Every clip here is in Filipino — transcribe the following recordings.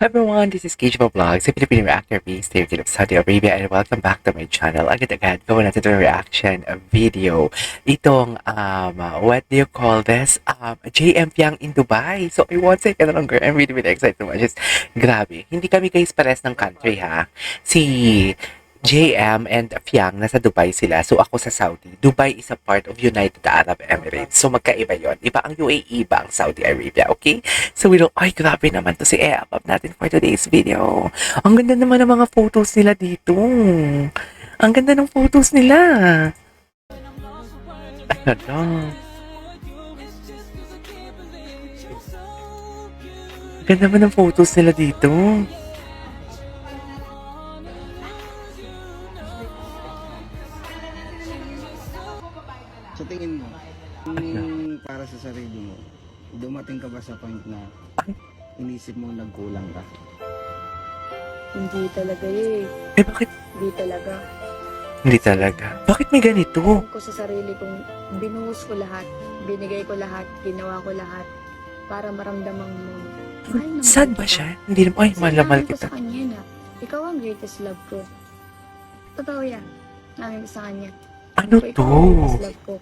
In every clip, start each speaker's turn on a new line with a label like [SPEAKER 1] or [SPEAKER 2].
[SPEAKER 1] everyone, this is Cage Vlogs, a Filipino reactor based here in Saudi Arabia, and welcome back to my channel. Agad-agad, gawin natin itong reaction video. Itong, what do you call this? JM Piang in Dubai. So, I won't say it longer. I'm really excited to watch this. Grabe. Hindi kami guys pares ng country, ha? Si JM and Fiang nasa Dubai sila. So ako sa Saudi. Dubai is a part of United Arab Emirates. So magkaiba yon. Iba ang UAE, iba ang Saudi Arabia. Okay? So we don't, ay grabe naman to si Eapap natin for today's video. Ang ganda naman ng mga photos nila dito. Ang ganda ng photos nila. Ano? Ganda naman ng photos nila dito.
[SPEAKER 2] Sa tingin mo, para sa sarili mo, dumating ka ba sa point na inisip mo nagkulang ka?
[SPEAKER 3] Hindi talaga eh.
[SPEAKER 1] Eh bakit?
[SPEAKER 3] Hindi talaga.
[SPEAKER 1] Hindi talaga. Bakit may ganito?
[SPEAKER 3] Alam ko sa sarili kong binuhos ko lahat, binigay ko lahat, ginawa ko lahat para maramdaman mo. Mahal naman
[SPEAKER 1] Sad ba
[SPEAKER 3] kita.
[SPEAKER 1] siya? Hindi naman, ay,
[SPEAKER 3] Kasi
[SPEAKER 1] malamal
[SPEAKER 3] inamin ko
[SPEAKER 1] kita.
[SPEAKER 3] sa kanya na, ikaw ang greatest love ko. Totoo yan. Namin ko sa kanya.
[SPEAKER 1] Ano
[SPEAKER 3] Ikaw
[SPEAKER 1] to?
[SPEAKER 3] ang greatest love ko.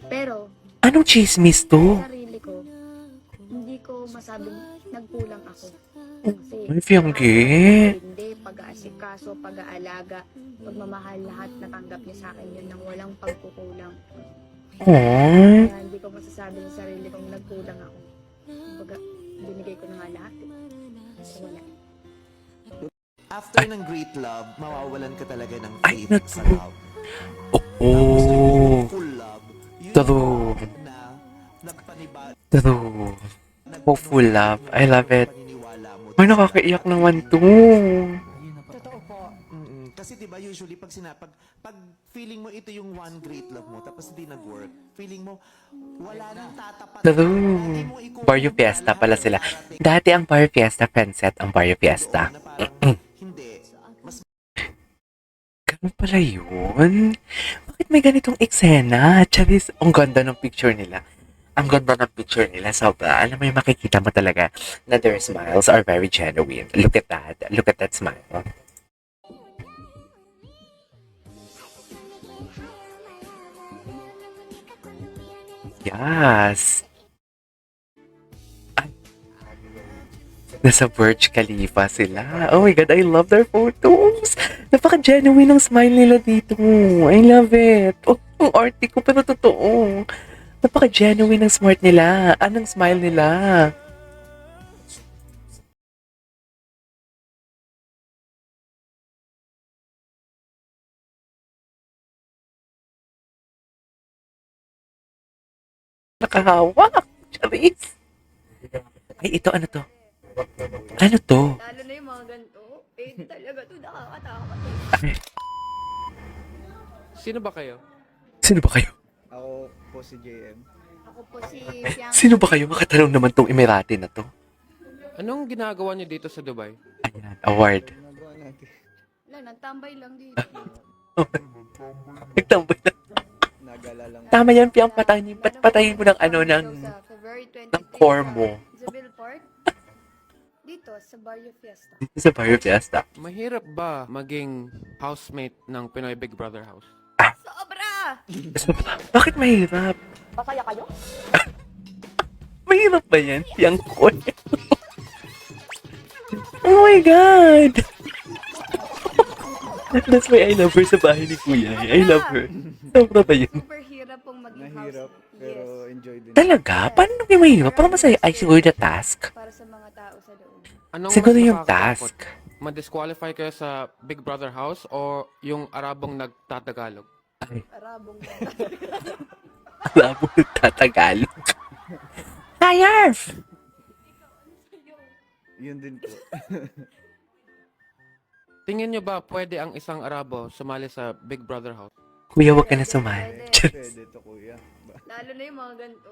[SPEAKER 3] Pero,
[SPEAKER 1] Anong chismis to?
[SPEAKER 3] sa sarili ko, hindi ko masabing nagkulang ako. Kasi,
[SPEAKER 1] Ay, Fiangge.
[SPEAKER 3] hindi, pag-aasikaso, pag-aalaga, pagmamahal, lahat natanggap niya sa akin yun nang walang pagkukulang.
[SPEAKER 1] Aww.
[SPEAKER 3] Kaya hindi ko masasabi sa sarili kong nagkulang ako. Kumbaga, binigay ko na nga lahat. So, wala.
[SPEAKER 4] After ng great love, mawawalan ka talaga ng
[SPEAKER 1] Ay,
[SPEAKER 4] faith sa
[SPEAKER 1] naku.
[SPEAKER 4] love.
[SPEAKER 1] Oh.
[SPEAKER 4] Full love. Yun
[SPEAKER 1] True.
[SPEAKER 4] na nagpaniba-
[SPEAKER 1] True. Hopeful love. I love it.
[SPEAKER 4] paniniwala mo.
[SPEAKER 1] Ay, nakakaiyak naman to.
[SPEAKER 4] Totoo po. Kasi 'di ba usually pag feeling mo ito yung one great love mo tapos hindi nag-work, feeling mo wala nang tatapat.
[SPEAKER 1] True.
[SPEAKER 4] Hindi mo ikukumpara
[SPEAKER 1] Barrio Fiesta pala
[SPEAKER 4] lahat
[SPEAKER 1] sila.
[SPEAKER 4] ng darating.
[SPEAKER 1] Dati ang Barrio Fiesta, Friendset ang Barrio Fiesta.
[SPEAKER 4] Oo, na parang, hindi. Mas
[SPEAKER 1] Ganun pala yun? Bakit may ganitong eksena? Charis, ang ganda ng picture nila. Ang ganda ng picture nila. Sobra. Alam mo yung makikita mo talaga na their smiles are very genuine. Look at that. Look at that smile. Yes. Ay. Nasa Burj Khalifa sila. Oh my God, I love their photos. Napaka-genuine ng smile nila dito. I love it. Oh, ang arty ko, pero totoo. Napaka-genuine ng smart nila. Anong smile nila? Nakahawak. Charis. Ay, ito ano to? Ano to?
[SPEAKER 3] Lalo na yung mga ganito, talaga to nakakatakot.
[SPEAKER 5] Sino ba kayo?
[SPEAKER 1] Sino ba kayo?
[SPEAKER 2] Ako po si JM.
[SPEAKER 3] Ako po si Fiang.
[SPEAKER 1] Sino ba kayo? Makatanong naman tong Emirati na to.
[SPEAKER 5] Anong ginagawa niyo dito sa Dubai?
[SPEAKER 1] Ayan, award.
[SPEAKER 2] Ginagawa natin.
[SPEAKER 3] Wala, nagtambay lang dito.
[SPEAKER 1] Nagtambay na.
[SPEAKER 2] Nagala lang.
[SPEAKER 1] Tama yan, Piang. Patayin mo ng ano, ng
[SPEAKER 3] Sa February 23
[SPEAKER 1] ng core mo.
[SPEAKER 3] Isabel Park. Dito, sa Barrio Fiesta.
[SPEAKER 1] dito sa Barrio Fiesta.
[SPEAKER 5] Mahirap ba maging housemate ng Pinoy Big Brother House?
[SPEAKER 3] Sobra!
[SPEAKER 1] Bakit mahirap?
[SPEAKER 3] Papaya kayo?
[SPEAKER 1] Mahirap ba yan, Piang ko? Oh my God! That's why I love her sa bahay ni Kuya. I love her. Sobra ba yun?
[SPEAKER 3] Super hirap pong maging
[SPEAKER 2] Nahirap,
[SPEAKER 3] house.
[SPEAKER 2] pero
[SPEAKER 3] Yes.
[SPEAKER 2] enjoy din.
[SPEAKER 1] Talaga? Paano naging mahirap? Parang masaya. Ay, siguro the task.
[SPEAKER 3] Para sa mga tao sa loob.
[SPEAKER 5] Anong
[SPEAKER 1] Siguro
[SPEAKER 5] mas
[SPEAKER 1] yung
[SPEAKER 5] nakakatakot?
[SPEAKER 1] task.
[SPEAKER 5] Ma-disqualify kayo sa Big Brother House o yung Arabong nagtatagalog?
[SPEAKER 3] Arabong
[SPEAKER 1] Labo nagtatagalog. Hayarf!
[SPEAKER 2] Yun din po.
[SPEAKER 5] Tingin niyo ba pwede ang isang Arabo sumali sa Big Brother House?
[SPEAKER 1] Kuya, wag ka na sumali.
[SPEAKER 2] Pwede to kuya.
[SPEAKER 3] Lalo na yung mga ganito,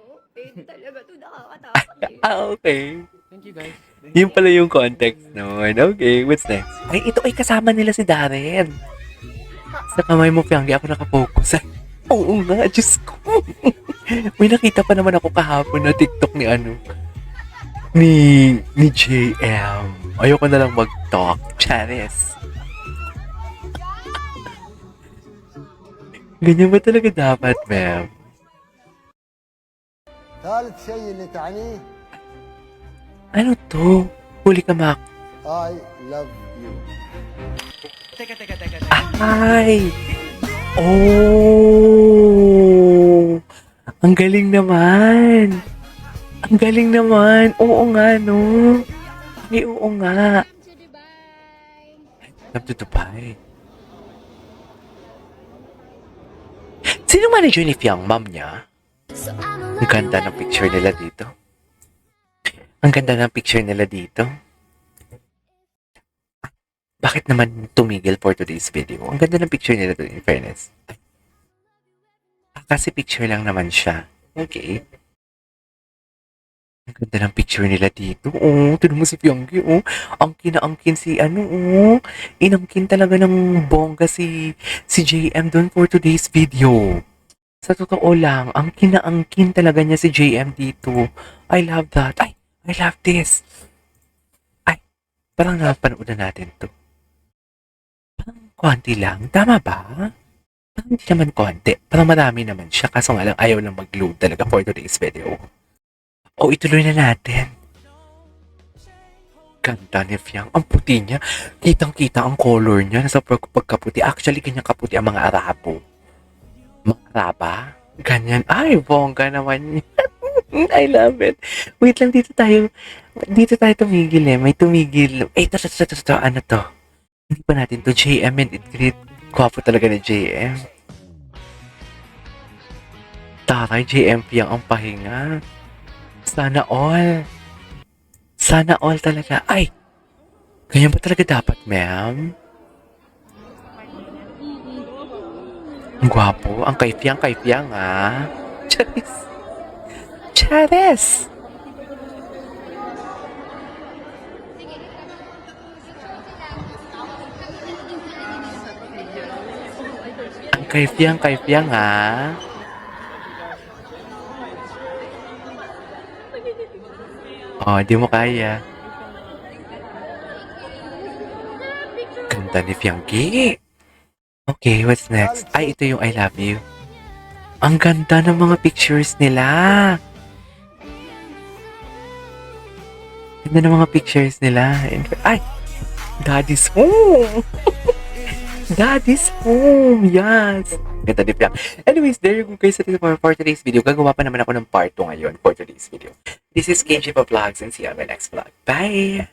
[SPEAKER 3] talaga to nakakatakot eh.
[SPEAKER 1] Okay.
[SPEAKER 5] Thank you guys.
[SPEAKER 1] Yun pala yung context noon. Okay, what's next? Ay, ito ay kasama nila si Darren. Sa kamay mo, Pianggi, ako nakapokus. Oo nga, Diyos ko. May nakita pa naman ako kahapon na TikTok ni JM. Ayoko na lang mag-talk. Charis. Ganyan ba talaga dapat, ma'am?
[SPEAKER 6] ثالث شيء اللي تعنيه
[SPEAKER 1] Ano to? Huli ka, Mac.
[SPEAKER 6] I love you.
[SPEAKER 1] Ay! Oh! Ang galing naman! Ang galing naman! Oo nga, no? Ay, oo nga. Love to Dubai. Sino manager ni Fiang? Mom niya? Ang ganda ng picture nila dito. Ang ganda ng picture nila dito. Bakit naman tumigil for today's video? Ang ganda ng picture nila doon, in fairness. Kasi picture lang naman siya. Okay. Ang ganda ng picture nila dito. Oh, tinan mo si Pyonggi. Oh, angkin na angkin si ano. Oh, inangkin talaga ng bongga si JM doon for today's video. Sa totoo lang, angkin na angkin talaga niya si JM dito. I love that. Ay, I love this. Ay, parang napanood na natin to. Parang konti lang. Tama ba? Parang hindi naman konti. Parang marami naman siya. Kaso nga lang, ayaw lang mag-load talaga for today's video. O, ituloy na natin. Ganda ni Fiang. Ang puti niya. Kitang-kita ang color niya. Nasa pagkaputi. Actually, ganyan kaputi ang mga Arabo. Mga Araba? Ganyan. Ay, bongga naman niya. I love it. Wait lang, dito tayo tumigil eh. May tumigil. Eh, ito. Ano to? Hindi pa natin to. JM and Ingrid. Gwapo talaga ni JM. Taray, JM Fiang ang pahinga. Sana all. Sana all talaga. Ay! Ganyan ba talaga dapat, ma'am? Ang gwapo. Ang kaypiyang, ah. Charis. Charis! Ang kaypiyang, ah. Oh, di mo kaya. Ganda ni Fianggi. Okay, what's next? Ay, ito yung I love you. Ang ganda ng mga pictures nila. Ganda ng mga pictures nila. Ay! Daddy's home! Daddy's home! Yes! Ganda ni Fiang. Anyways, there you go guys for today's video. Gagawa pa naman ako ng part 2 ngayon for today's video. This is KJ Vlogs and see you on my next vlog. Bye!